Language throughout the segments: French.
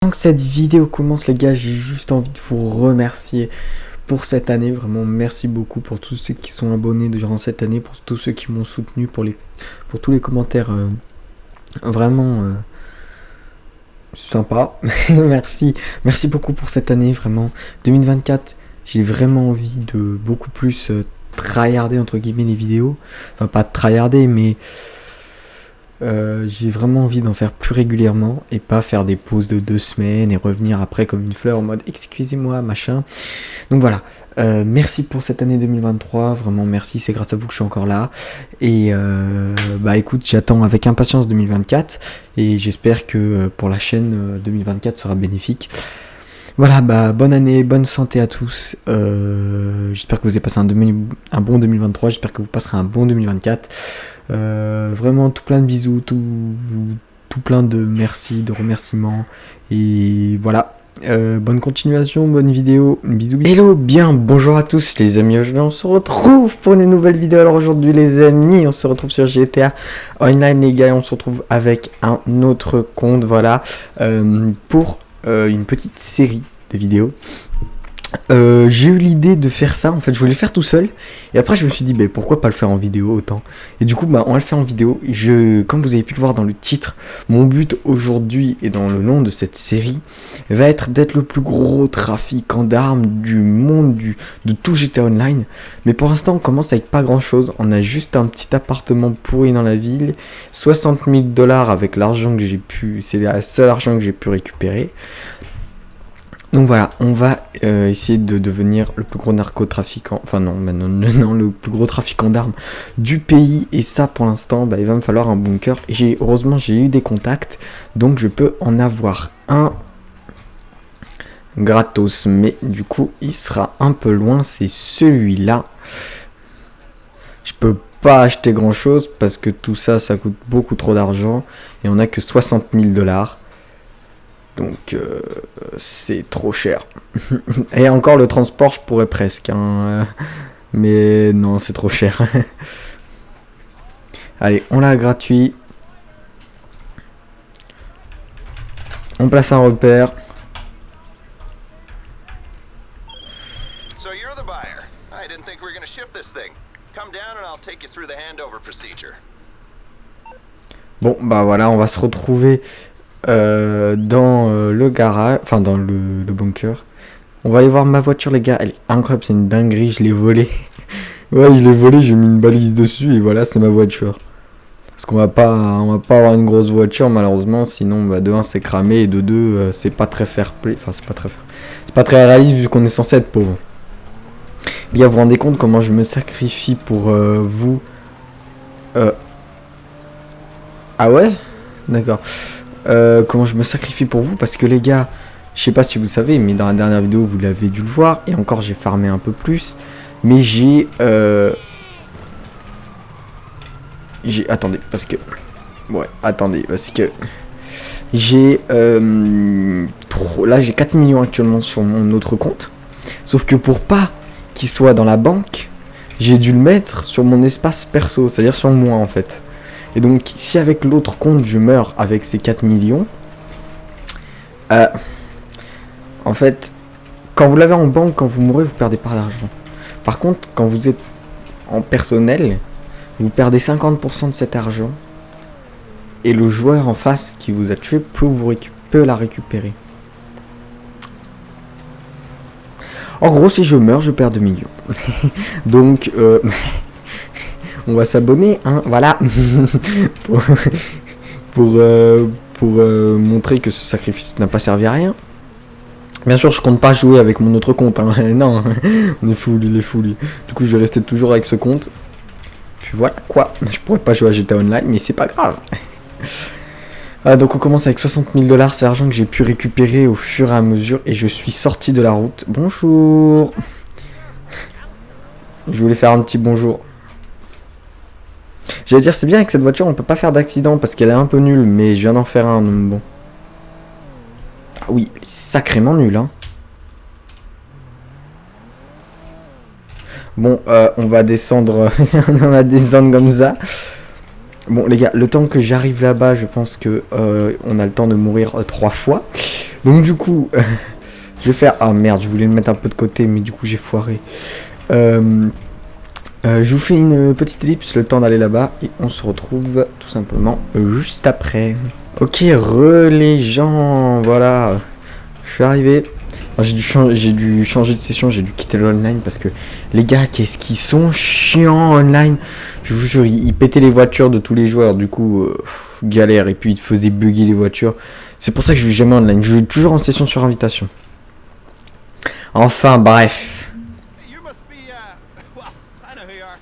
Avant que cette vidéo commence, les gars, j'ai juste envie de vous remercier pour cette année. Vraiment, merci beaucoup pour tous ceux qui sont abonnés durant cette année, pour tous ceux qui m'ont soutenu, pour tous les commentaires vraiment sympas. Merci beaucoup pour cette année, vraiment. 2024, j'ai vraiment envie de beaucoup plus tryharder entre guillemets les vidéos. Enfin, pas tryharder, mais j'ai vraiment envie d'en faire plus régulièrement et pas faire des pauses de 2 semaines et revenir après comme une fleur en mode excusez-moi machin. Donc voilà, merci pour cette année 2023, vraiment merci, c'est grâce à vous que je suis encore là. Et bah écoute, j'attends avec impatience 2024 et j'espère que pour la chaîne 2024 sera bénéfique. Voilà, bah bonne année, bonne santé à tous. J'espère que vous avez passé un bon 2023, j'espère que vous passerez un bon 2024. Vraiment tout plein de bisous, tout plein de merci, de remerciements. Et voilà, bonne continuation, bonne vidéo, bisous. Hello, bien, bonjour à tous les amis, aujourd'hui on se retrouve pour une nouvelle vidéo. Alors aujourd'hui les amis, on se retrouve sur GTA Online les gars, on se retrouve avec un autre compte, voilà, pour une petite série de vidéos. J'ai eu l'idée de faire ça, en fait je voulais le faire tout seul et après je me suis dit bah, pourquoi pas le faire en vidéo autant, et du coup bah on va le faire en vidéo. Comme vous avez pu le voir dans le titre, mon but aujourd'hui et dans le nom de cette série va être d'être le plus gros trafiquant d'armes du monde de tout GTA Online. Mais pour l'instant on commence avec pas grand chose, on a juste un petit appartement pourri dans la ville, 60 000 $ avec l'argent que j'ai pu, c'est le seul argent que j'ai pu récupérer. Donc voilà, on va essayer de devenir le plus gros narcotrafiquant, enfin non, le plus gros trafiquant d'armes du pays. Et ça pour l'instant, bah, il va me falloir un bunker. Et heureusement j'ai eu des contacts, donc je peux en avoir un gratos. Mais du coup il sera un peu loin, c'est celui-là. Je peux pas acheter grand chose parce que tout ça, ça coûte beaucoup trop d'argent. Et on a que 60 000 $. Donc c'est trop cher. Et encore le transport je pourrais presque hein, mais non c'est trop cher. Allez on l'a gratuit. On place un repère. Bon bah voilà, on va se retrouver dans le garage, enfin dans le bunker. On va aller voir ma voiture les gars, elle est incroyable, c'est une dinguerie, je l'ai volée. Ouais je l'ai volée, j'ai mis une balise dessus et voilà c'est ma voiture. Parce qu'on va pas avoir une grosse voiture malheureusement, sinon bah, de 1 c'est cramé et de 2 c'est pas très fair play, enfin c'est pas très réaliste vu qu'on est censé être pauvre. Les gars, vous vous rendez compte comment je me sacrifie pour vous Ah ouais, d'accord. Comment je me sacrifie pour vous, parce que les gars, je sais pas si vous savez, mais dans la dernière vidéo vous l'avez dû le voir, et encore j'ai farmé un peu plus, mais attendez, parce que j'ai là j'ai 4 millions actuellement sur mon autre compte, sauf que pour pas qu'il soit dans la banque, j'ai dû le mettre sur mon espace perso, c'est-à-dire sur moi en fait. Et donc, si avec l'autre compte, je meurs avec ces 4 millions, en fait, quand vous l'avez en banque, quand vous mourrez, vous perdez pas d'argent. Par contre, quand vous êtes en personnel, vous perdez 50% de cet argent. Et le joueur en face qui vous a tué peut la récupérer. En gros, si je meurs, je perds 2 millions. Donc, on va s'abonner, hein, voilà, pour montrer que ce sacrifice n'a pas servi à rien. Bien sûr, je compte pas jouer avec mon autre compte, hein. Non, on est fou, il est fou, lui. Du coup, je vais rester toujours avec ce compte. Puis voilà, quoi, je pourrais pas jouer à GTA Online, mais c'est pas grave. Donc on commence avec 60 000 $, c'est l'argent que j'ai pu récupérer au fur et à mesure, et je suis sorti de la route. Bonjour. Je voulais faire un petit bonjour. J'allais dire, c'est bien avec cette voiture, on peut pas faire d'accident parce qu'elle est un peu nulle, mais je viens d'en faire un, donc bon. Ah oui, elle est sacrément nulle, hein. Bon, on va descendre, on va descendre comme ça. Bon, les gars, le temps que j'arrive là-bas, je pense que on a le temps de mourir 3 fois. Donc du coup, je vais faire... Ah merde, je voulais le mettre un peu de côté, mais du coup j'ai foiré. Je vous fais une petite ellipse, le temps d'aller là-bas, et on se retrouve tout simplement juste après. Ok, les gens, voilà, je suis arrivé. J'ai dû changer de session, j'ai dû quitter l'online parce que les gars, qu'est-ce qu'ils sont chiants online. Je vous jure, ils pétaient les voitures de tous les joueurs, du coup, galère, et puis ils faisaient bugger les voitures. C'est pour ça que je joue jamais online, je joue toujours en session sur invitation. Enfin, bref. You must be, well, I know who you are.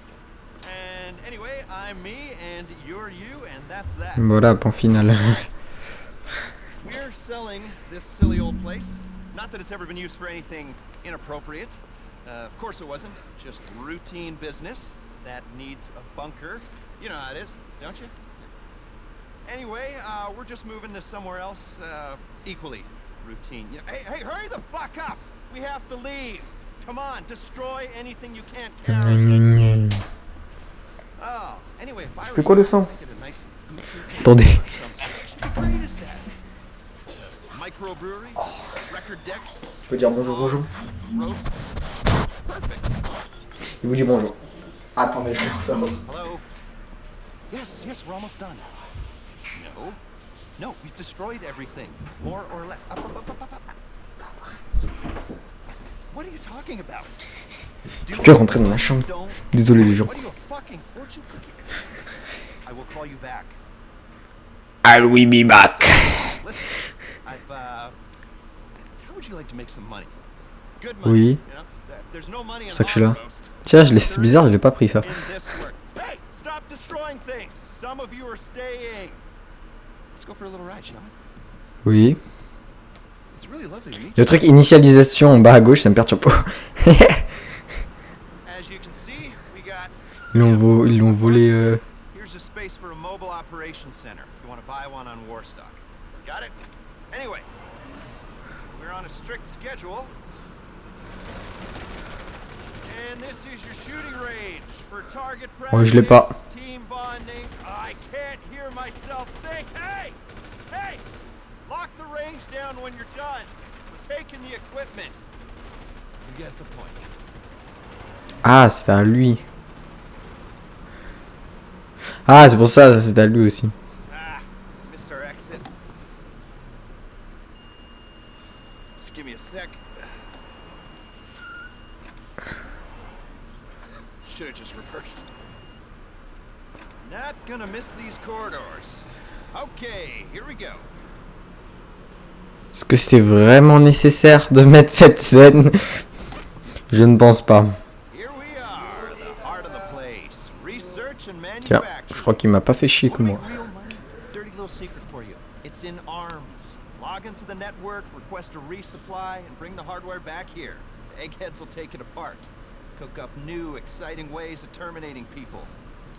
And anyway, I'm me, and you're you, and that's that. Voilà, point final. We're selling this silly old place. Not that it's ever been used for anything inappropriate. Of course it wasn't. Just routine business that needs a bunker. You know how it is, don't you? Anyway, we're just moving to somewhere else, equally routine. Hey, hurry the fuck up! We have to leave. Come on, destroy anything you can't carry. Oh, anyway, if I C'est quoi le son? get a nice Attendez. How great is that? Microbrewery, record decks, Je peux dire bonjour, bonjour. roasts. Perfect. Il vous dit bonjour. Attendez, je vais faire ça. Hello. Yes, we're almost done. No, we've destroyed everything, more or less. Up. What are you talking about? Je vais rentrer dans ma chambre. Désolé les gens. What are you, a fucking fortune cookie? I will call you back. I will be back. Listen, how would you like to make some money? Good money. Oui. You know? There's no money in C'est ça que je suis là. roast. Tiens, c'est bizarre, je l'ai pas pris ça. In this work. Hey, stop destroying things. Some of you are staying. Let's go for a little ride, shall we? Oui. It's really lovely to meet Le you. truc initialisation en bas à gauche, ça me perturbe pas. As you can see, we got Ils l'ont volé. here's a space for a mobile operations center. You want to buy one on Warstock. Got it? Anyway, we're on a strict schedule. And this is your shooting range for target practice. Oh, je l'ai pas. Team bonding. I can't hear myself think. Hey! Lock the range down when you're done. We're taking the equipment. You get the point. Ah, c'est à lui. Ah, c'est pour ça, c'est à lui aussi. Ah, missed our exit. Just give me a sec. Should have just reversed. Not gonna miss these corridors. Okay, here we go. Est-ce que c'était vraiment nécessaire de mettre cette scène? Je ne pense pas. Here we are, the heart of the place. Research and Tiens, manufacture. je crois qu'il m'a pas fait chier comme moi. Wanna make real money? Dirty little secret for you. It's in ARMS. Log into the network, request a resupply, and bring the hardware back here. The eggheads will take it apart. Cook up new, exciting ways of terminating people.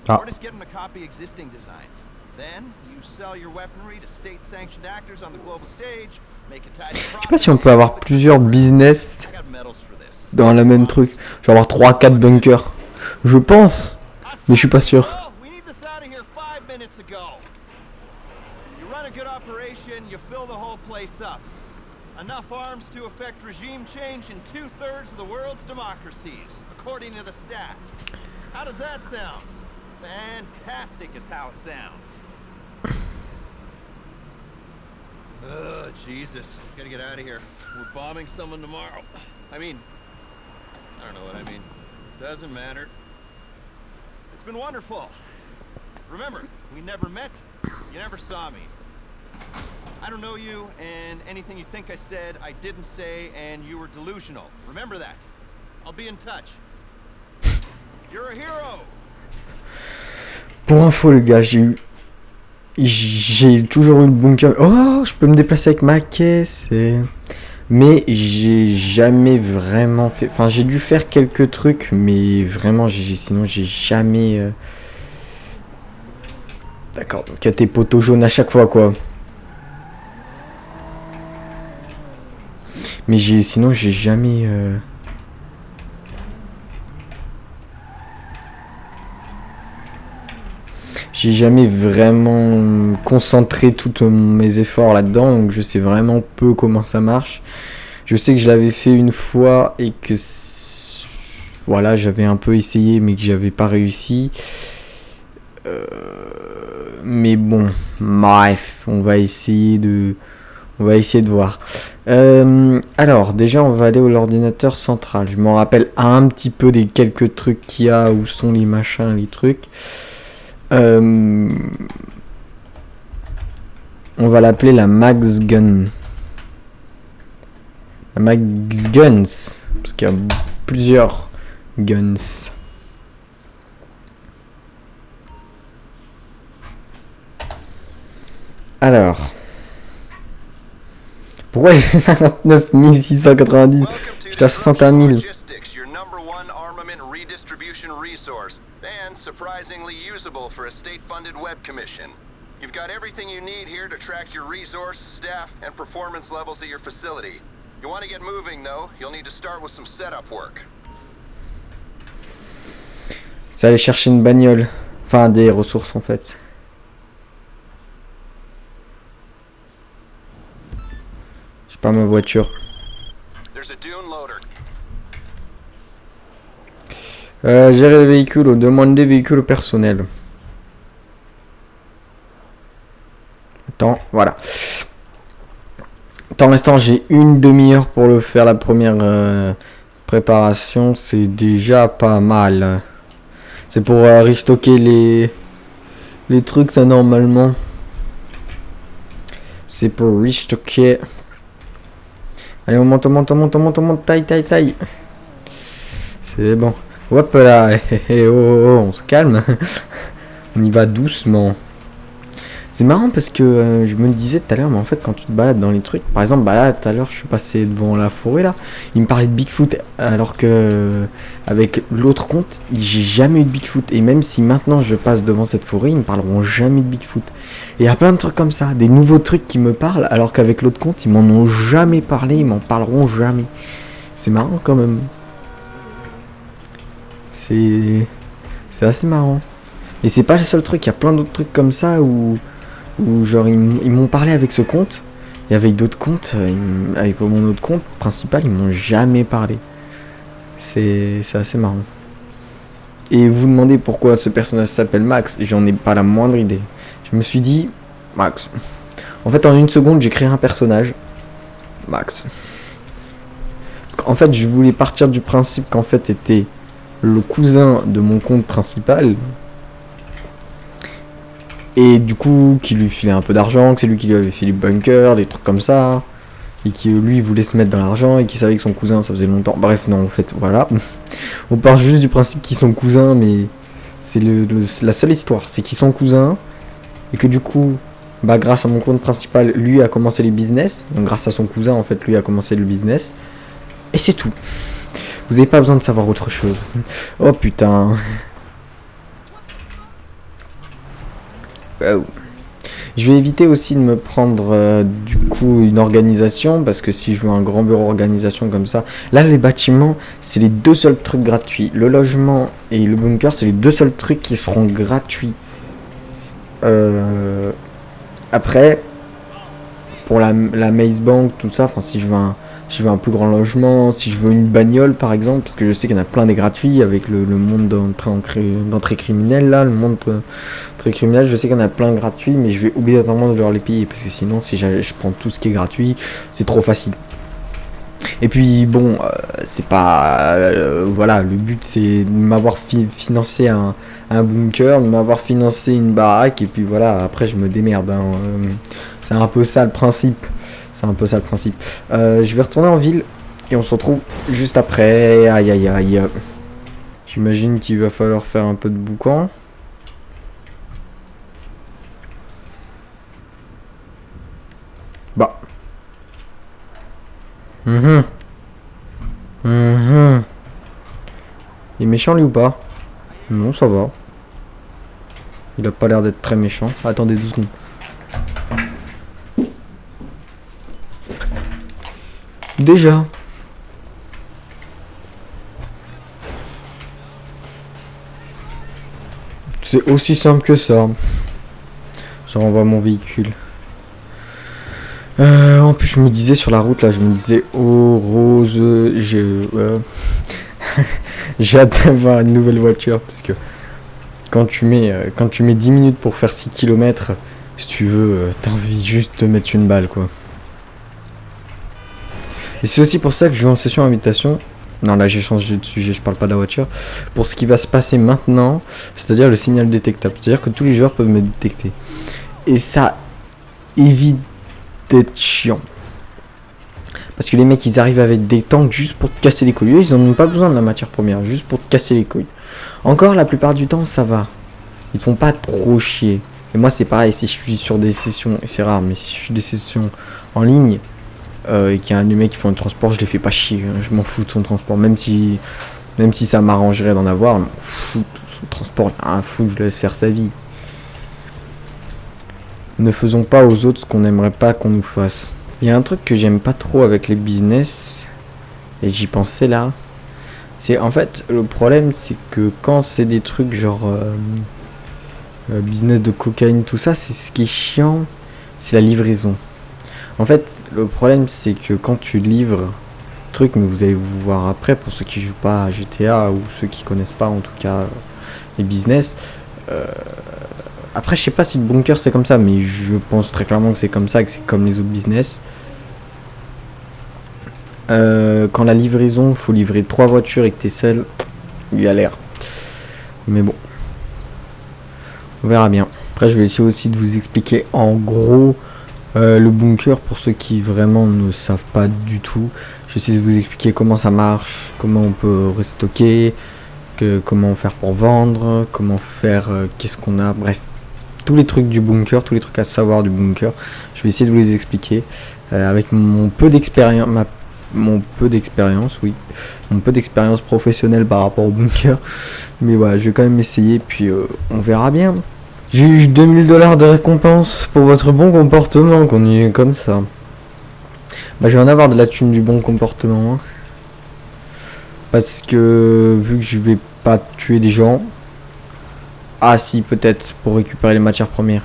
Ah. Or just get them to copy existing designs. Then, you sell your weaponry to state-sanctioned actors on the global stage, make a tidy Je sais pas si on peut avoir plusieurs business I got medals for this. dans la même truc. Genre avoir 3-4 bunkers. Je pense, mais je suis pas sûr. Well, we need this out of here 5 minutes ago. You run a good operation, you fill the whole place up. Enough arms to effect regime change in 2/3 of the world's democracies, according to the stats. How does that sound? Fantastic is how it sounds. Ugh, Jesus. Gotta get out of here. We're bombing someone tomorrow. I mean, I don't know what I mean. Doesn't matter. It's been wonderful. Remember, we never met. You never saw me. I don't know you, and anything you think I said, I didn't say, and you were delusional. Remember that. I'll be in touch. You're a hero. Pour info, les gars, j'ai toujours eu le bunker. Oh, je peux me déplacer avec ma caisse. Mais j'ai jamais vraiment fait. Enfin, j'ai dû faire quelques trucs, mais vraiment, sinon, j'ai jamais. D'accord, donc il y a tes poteaux jaunes à chaque fois, quoi. Mais sinon, j'ai jamais. J'ai jamais vraiment concentré tous mes efforts là-dedans, donc je sais vraiment peu comment ça marche. Je sais que je l'avais fait une fois et que voilà, j'avais un peu essayé mais que j'avais pas réussi. Mais bon, bref, on va essayer de voir. Alors, déjà, on va aller à l'ordinateur central. Je m'en rappelle un petit peu des quelques trucs qu'il y a, où sont les machins, les trucs. On va l'appeler la Max Gun. La Max Guns. Parce qu'il y a plusieurs guns. Alors. Pourquoi j'ai 59 690? J'étais à 61 000. And surprisingly usable for a state-funded web commission. You've got everything you need here to track your resource, staff, and performance levels at your facility. You want to get moving, though, you'll need to start with some setup work. C'est aller chercher une bagnole. Enfin, des ressources, en fait. J'ai pas ma voiture. There's a dune loader. Gérer les véhicules, demander véhicules au personnel. Attends, voilà. Pour l'instant, j'ai une demi-heure pour le faire, la première préparation. C'est déjà pas mal. C'est pour restocker les trucs, ça, normalement. C'est pour restocker. Allez, on monte, taille. C'est bon. Hop là, on se calme. On y va doucement. C'est marrant parce que je me disais tout à l'heure, mais en fait, quand tu te balades dans les trucs, par exemple, bah là, tout à l'heure, je suis passé devant la forêt là, il me parlait de Bigfoot, alors que avec l'autre compte, j'ai jamais eu de Bigfoot. Et même si maintenant je passe devant cette forêt, ils me parleront jamais de Bigfoot. Et il y a plein de trucs comme ça, des nouveaux trucs qui me parlent, alors qu'avec l'autre compte, ils m'en ont jamais parlé, ils m'en parleront jamais. C'est marrant quand même. C'est assez marrant. Et c'est pas le seul truc, il y a plein d'autres trucs comme ça où genre ils m'ont parlé avec ce compte et avec d'autres comptes, avec mon autre compte principal, ils m'ont jamais parlé. C'est assez marrant. Et vous demandez pourquoi ce personnage s'appelle Max, j'en ai pas la moindre idée. Je me suis dit, Max. En fait, en une seconde, j'ai créé un personnage. Max. Parce qu'en fait, je voulais partir du principe qu'en fait, c'était le cousin de mon compte principal. Et du coup, qui lui filait un peu d'argent, que c'est lui qui lui avait filé le bunker, des trucs comme ça. Et qui lui voulait se mettre dans l'argent et qui savait que son cousin ça faisait longtemps. Bref, non, en fait, voilà. On part juste du principe qu'ils sont cousins, mais c'est la seule histoire. C'est qu'ils sont cousins et que du coup, bah, grâce à mon compte principal, lui a commencé les business. Donc, grâce à son cousin, en fait, lui a commencé le business. Et c'est tout. Vous n'avez pas besoin de savoir autre chose. Oh putain. Oh. Je vais éviter aussi de me prendre du coup une organisation, parce que si je veux un grand bureau organisation comme ça, là les bâtiments c'est les deux seuls trucs gratuits. Le logement et le bunker c'est les deux seuls trucs qui seront gratuits. Après pour la Maze Bank, tout ça, enfin si je veux un plus grand logement, si je veux une bagnole par exemple, parce que je sais qu'il y en a plein des gratuits avec le monde d'entrée criminelle là, le monde très criminel, je sais qu'il y en a plein gratuits, mais je vais obligatoirement de leur les payer, parce que sinon si je prends tout ce qui est gratuit, c'est trop facile. Et puis bon, c'est pas... voilà, le but c'est de m'avoir financé un bunker, de m'avoir financé une baraque, et puis voilà, après je me démerde. Hein. C'est un peu ça le principe. Je vais retourner en ville, et on se retrouve juste après. Aïe aïe aïe. J'imagine qu'il va falloir faire un peu de boucan. Bah. Il est méchant lui ou pas? Non, ça va. Il a pas l'air d'être très méchant. Attendez 12 secondes. Déjà. C'est aussi simple que ça. Je renvoie mon véhicule. En plus, je me disais sur la route, là, je me disais, oh, Rose, j'ai hâte d'avoir une nouvelle voiture. Parce que quand tu mets 10 minutes pour faire 6 km, si tu veux, t'as envie juste de mettre une balle, quoi. Et c'est aussi pour ça que je vais en session invitation. Non, là j'ai changé de sujet, je parle pas de la voiture. Pour ce qui va se passer maintenant, c'est-à-dire le signal détectable. C'est-à-dire que tous les joueurs peuvent me détecter. Et ça évite d'être chiant. Parce que les mecs, ils arrivent avec des tanks juste pour te casser les couilles. Eux, ils en ont pas besoin de la matière première, juste pour te casser les couilles. Encore, la plupart du temps, ça va. Ils te font pas trop chier. Et moi, c'est pareil, si je suis sur des sessions, et c'est rare, mais si je suis des sessions en ligne, et qu'il y a un des mecs qui font le transport, je les fais pas chier. Je m'en fous de son transport. Même si ça m'arrangerait d'en avoir, je m'en fous de son transport. Il y a un fou, je laisse faire sa vie. Ne faisons pas aux autres ce qu'on n'aimerait pas qu'on nous fasse. Il y a un truc que j'aime pas trop avec les business, et j'y pensais là. C'est en fait, le problème, c'est que quand c'est des trucs genre business de cocaïne, tout ça, c'est ce qui est chiant, c'est la livraison. En fait, le problème, c'est que quand tu livres truc, mais vous allez vous voir après, pour ceux qui jouent pas à GTA ou ceux qui connaissent pas en tout cas les business. Après, je sais pas si le bunker c'est comme ça, mais je pense très clairement que c'est comme ça, que c'est comme les autres business. Quand la livraison, faut livrer 3 voitures et que t'es seul, il y a l'air. Mais bon, on verra bien. Après, je vais essayer aussi de vous expliquer en gros le bunker pour ceux qui vraiment ne savent pas du tout. J'essaie de vous expliquer comment ça marche, comment on peut restocker, comment faire pour vendre, comment faire, qu'est-ce qu'on a, bref. Tous les trucs du bunker, tous les trucs à savoir du bunker. Je vais essayer de vous les expliquer avec mon peu d'expérience, mon peu d'expérience professionnelle par rapport au bunker. Mais voilà, je vais quand même essayer, puis on verra bien. J'ai eu 2000$ de récompense pour votre bon comportement, qu'on y est comme ça. Bah, je vais en avoir de la thune du bon comportement. Hein. Parce que, vu que je vais pas tuer des gens. Ah si, peut-être, pour récupérer les matières premières.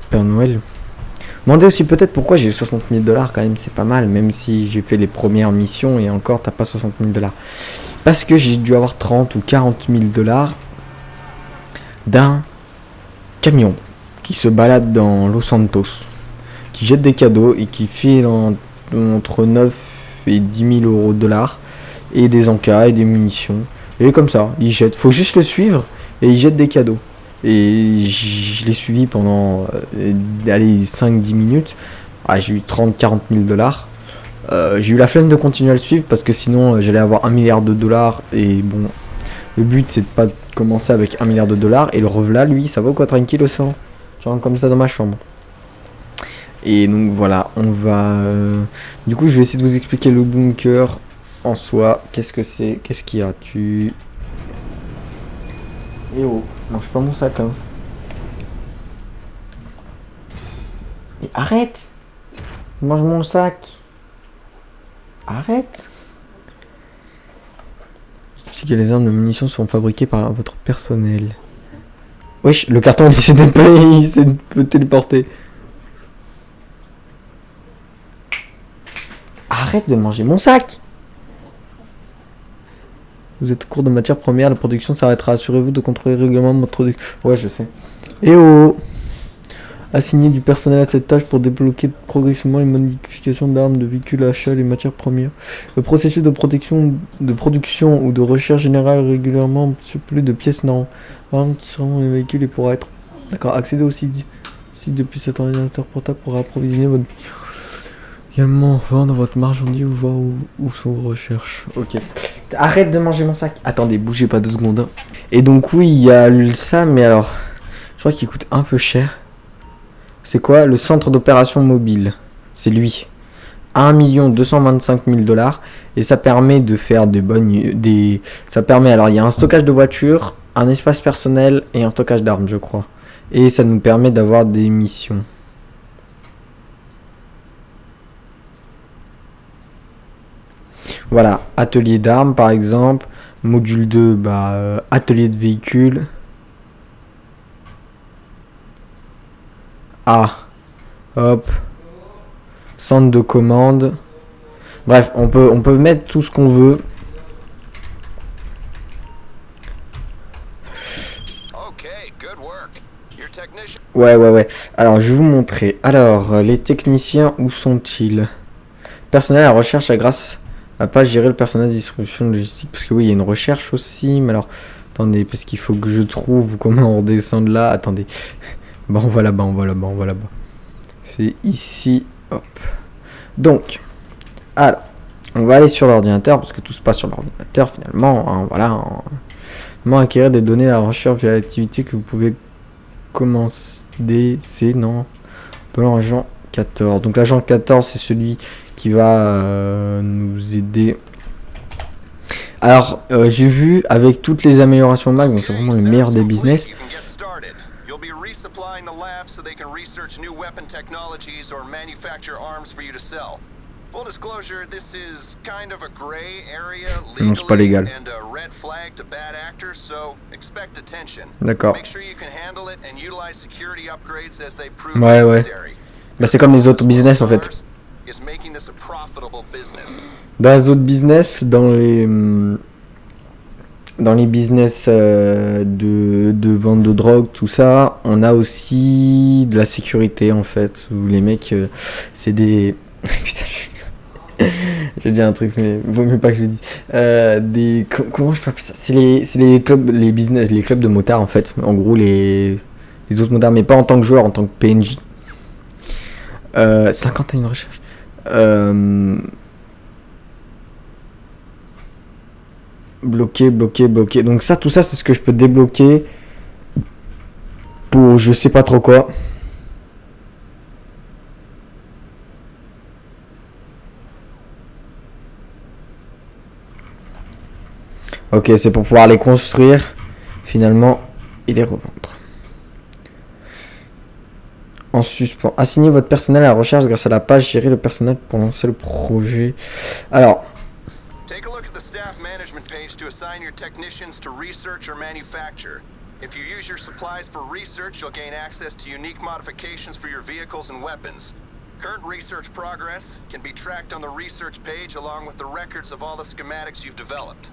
Père Noël. Demandez aussi peut-être pourquoi j'ai 60 000$ quand même, c'est pas mal. Même si j'ai fait les premières missions et encore, t'as pas 60 000$. Parce que j'ai dû avoir 30 ou 40 000$ d'un camion qui se balade dans Los Santos, qui jette des cadeaux et qui file entre 9 et 10 000 $, et des encas et des munitions. Et comme ça, il jette. Faut juste le suivre et il jette des cadeaux. Et je l'ai suivi pendant 5-10 minutes. Ah, j'ai eu 30-40 000$. J'ai eu la flemme de continuer à le suivre parce que sinon j'allais avoir 1 milliard de dollars. Et bon, le but c'est de pas commencer avec 1 milliard de dollars. Et le revla, lui, ça va quoi, tranquille au sang. Genre comme ça dans ma chambre. Et donc voilà, on va... Du coup, je vais essayer de vous expliquer le bunker en soi. Qu'est-ce que c'est? Qu'est-ce qu'il y a? Eh oh, mange pas mon sac, hein. Mais arrête! Mange mon sac! Arrête! Si que les armes de munitions sont fabriquées par votre personnel. Wesh, le carton il essaie de téléporter. Arrête de manger mon sac! Vous êtes au cours de matière première, la production s'arrêtera. Assurez-vous de contrôler régulièrement votre production. Ouais, je sais. Eh oh! Assigner du personnel à cette tâche pour débloquer progressivement les modifications d'armes, de véhicules, achats, les matières premières. Le processus de production ou de recherche générale régulièrement sur plus de pièces armes qui seront les véhicules et pourra être. D'accord, accéder au site depuis cet ordinateur portable pour approvisionner votre. Également vendre votre marchandise ou voir où sont vos recherches. Ok. Arrête de manger mon sac. Attendez, bougez pas 2 secondes. Et donc oui, il y a ça, mais alors, je crois qu'il coûte un peu cher. C'est quoi? Le centre d'opération mobile. C'est lui. 1 225 000 $. Et ça permet de faire ça permet, alors il y a un stockage de voitures, un espace personnel et un stockage d'armes, je crois. Et ça nous permet d'avoir des missions. Voilà, atelier d'armes par exemple. Module 2, bah, atelier de véhicule. Ah, hop. Centre de commande. Bref, on peut mettre tout ce qu'on veut. Ouais. Alors, je vais vous montrer. Alors, les techniciens, où sont-ils? Personnel à recherche grâce à pas gérer le personnel de distribution logistique. Parce que oui, il y a une recherche aussi. Mais alors, attendez, parce qu'il faut que je trouve comment on redescend de là. Attendez. Bah, on va là-bas. C'est ici. Hop. Donc, alors, on va aller sur l'ordinateur. Parce que tout se passe sur l'ordinateur finalement. Hein, voilà. Comment acquérir des données à la recherche via l'activité que vous pouvez commencer. C'est non. L'agent 14. Donc l'agent 14, c'est celui qui va nous aider. Alors, j'ai vu avec toutes les améliorations max, donc c'est vraiment le meilleur des business. Non, c'est pas légal. D'accord. Ouais. Bah, c'est comme les autres business en fait. Dans les autres business, dans les business de vente de drogue, tout ça, on a aussi de la sécurité en fait, où les mecs, c'est des... Putain, j'ai dit un truc, mais vaut mieux pas que je le dise. Comment je peux appeler ça? C'est les clubs, les business, les clubs de motards en fait. En gros, les autres motards, mais pas en tant que joueur, en tant que PNJ. 51 recherches. Bloqué. Donc ça, tout ça, c'est ce que je peux débloquer pour je sais pas trop quoi. Ok, c'est pour pouvoir les construire finalement et les revendre. En suspens. Assigner votre personnel à la recherche grâce à la page gérer le personnel pour lancer le projet. Alors. Take a look at the staff management page to assign your technicians to research or manufacture. If you use your supplies for research, you'll gain access to unique modifications for your vehicles and weapons. Current research progress can be tracked on the research page along with the records of all the schematics you've developed.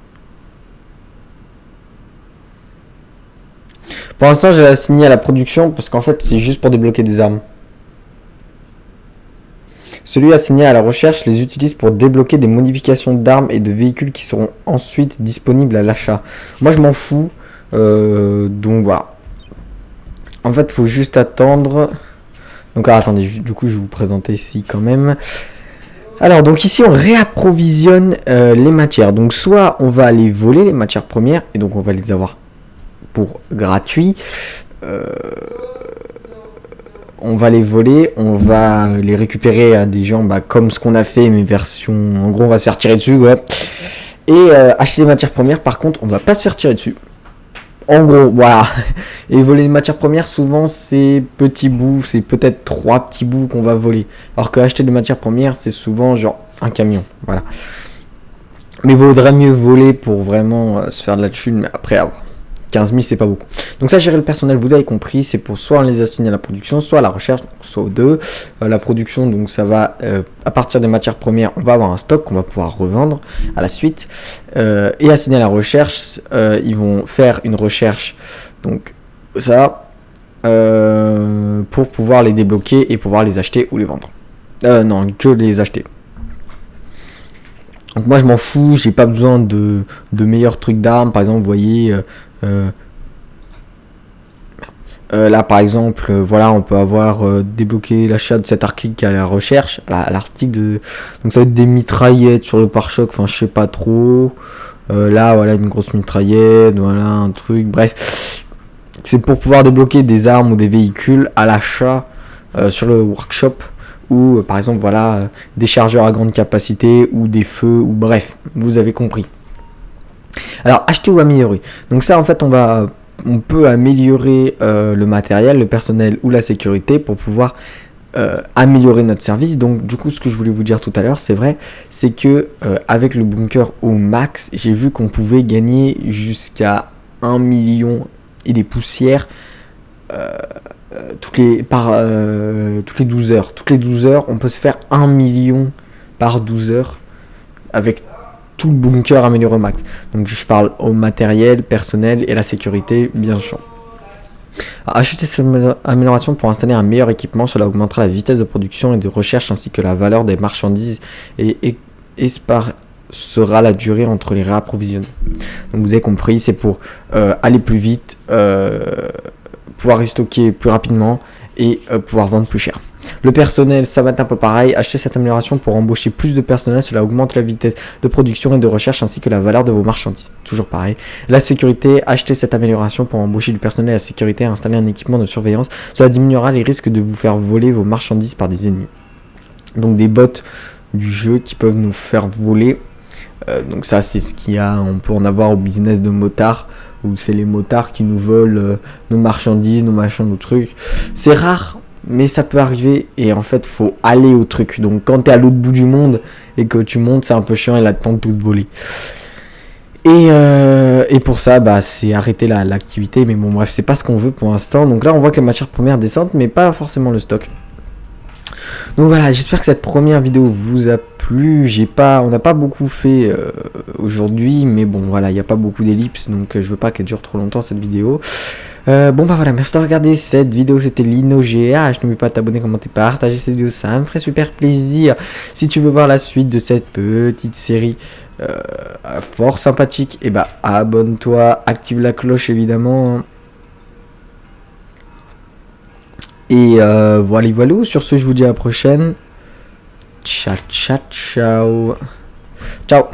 Pour l'instant, j'ai assigné à la production parce qu'en fait, c'est juste pour débloquer des armes. Celui assigné à la recherche les utilise pour débloquer des modifications d'armes et de véhicules qui seront ensuite disponibles à l'achat. Moi, je m'en fous. Donc voilà. En fait, il faut juste attendre. Donc alors, attendez, du coup, je vais vous présenter ici quand même. Alors, donc ici, on réapprovisionne les matières. Donc, soit on va aller voler les matières premières et donc on va les avoir pour gratuit. On va les voler, on va les récupérer à des gens comme ce qu'on a fait, mais version... En gros, on va se faire tirer dessus, ouais. Et acheter des matières premières, par contre, on va pas se faire tirer dessus. En gros, voilà. Et voler des matières premières, souvent, c'est petits bouts, c'est peut-être 3 petits bouts qu'on va voler. Alors que acheter des matières premières, c'est souvent genre un camion, voilà. Mais il vaudrait mieux voler pour vraiment se faire de la thune, mais après avoir 15 000, c'est pas beaucoup. Donc ça, gérer le personnel, vous avez compris, c'est pour soit on les assigne à la production, soit à la recherche, soit aux deux. La production, donc ça va, à partir des matières premières, on va avoir un stock qu'on va pouvoir revendre à la suite. Et assigner à la recherche, ils vont faire une recherche, donc ça, pour pouvoir les débloquer et pouvoir les acheter ou les vendre. Non, que les acheter. Donc moi je m'en fous, j'ai pas besoin de meilleurs trucs d'armes. Par exemple, vous voyez, là par exemple, voilà, on peut avoir débloqué l'achat de cet article à la recherche, l'article de... Donc ça va être des mitraillettes sur le pare-choc, enfin je sais pas trop. Là voilà, une grosse mitraillette, voilà un truc, bref. C'est pour pouvoir débloquer des armes ou des véhicules à l'achat sur le workshop. Ou par exemple voilà des chargeurs à grande capacité ou des feux ou bref, vous avez compris. Alors acheter ou améliorer. Donc ça en fait on peut améliorer le matériel, le personnel ou la sécurité pour pouvoir améliorer notre service. Donc du coup, ce que je voulais vous dire tout à l'heure, c'est vrai, c'est que avec le bunker au max, j'ai vu qu'on pouvait gagner jusqu'à 1 million et des poussières toutes les 12 heures. Toutes les 12 heures, on peut se faire 1 million par 12 heures avec tout le bunker amélioré au max. Donc je parle au matériel, personnel et la sécurité, bien sûr. Alors, acheter cette amélioration pour installer un meilleur équipement, cela augmentera la vitesse de production et de recherche ainsi que la valeur des marchandises et sera la durée entre les réapprovisionnements. Donc vous avez compris, c'est pour aller plus vite, pouvoir restocker plus rapidement et pouvoir vendre plus cher. Le personnel, ça va être un peu pareil. Acheter cette amélioration pour embaucher plus de personnel, cela augmente la vitesse de production et de recherche ainsi que la valeur de vos marchandises. Toujours pareil. La sécurité, acheter cette amélioration pour embaucher du personnel à la sécurité et installer un équipement de surveillance, cela diminuera les risques de vous faire voler vos marchandises par des ennemis. Donc des bots du jeu qui peuvent nous faire voler. Donc ça, c'est ce qu'il y a. On peut en avoir au business de motards, où c'est les motards qui nous volent nos marchandises, nos machins, nos trucs. C'est rare, mais ça peut arriver et en fait faut aller au truc. Donc quand t'es à l'autre bout du monde et que tu montes, c'est un peu chiant et là t'entends tout voler. Et pour ça, bah, c'est arrêter l'activité. Mais bon, bref, c'est pas ce qu'on veut pour l'instant. Donc là, on voit que les matières premières descendent, mais pas forcément le stock. Donc voilà, j'espère que cette première vidéo vous a plu. On n'a pas beaucoup fait aujourd'hui, mais bon, voilà, il n'y a pas beaucoup d'ellipses, donc je veux pas qu'elle dure trop longtemps cette vidéo. Bon bah voilà, merci de regarder cette vidéo, c'était LinoGH. N'oublie pas de t'abonner, commenter, partager cette vidéo, ça me ferait super plaisir. Si tu veux voir la suite de cette petite série fort sympathique, et bah abonne-toi, active la cloche évidemment. Et voilà, sur ce je vous dis à la prochaine. Ciao. Ciao.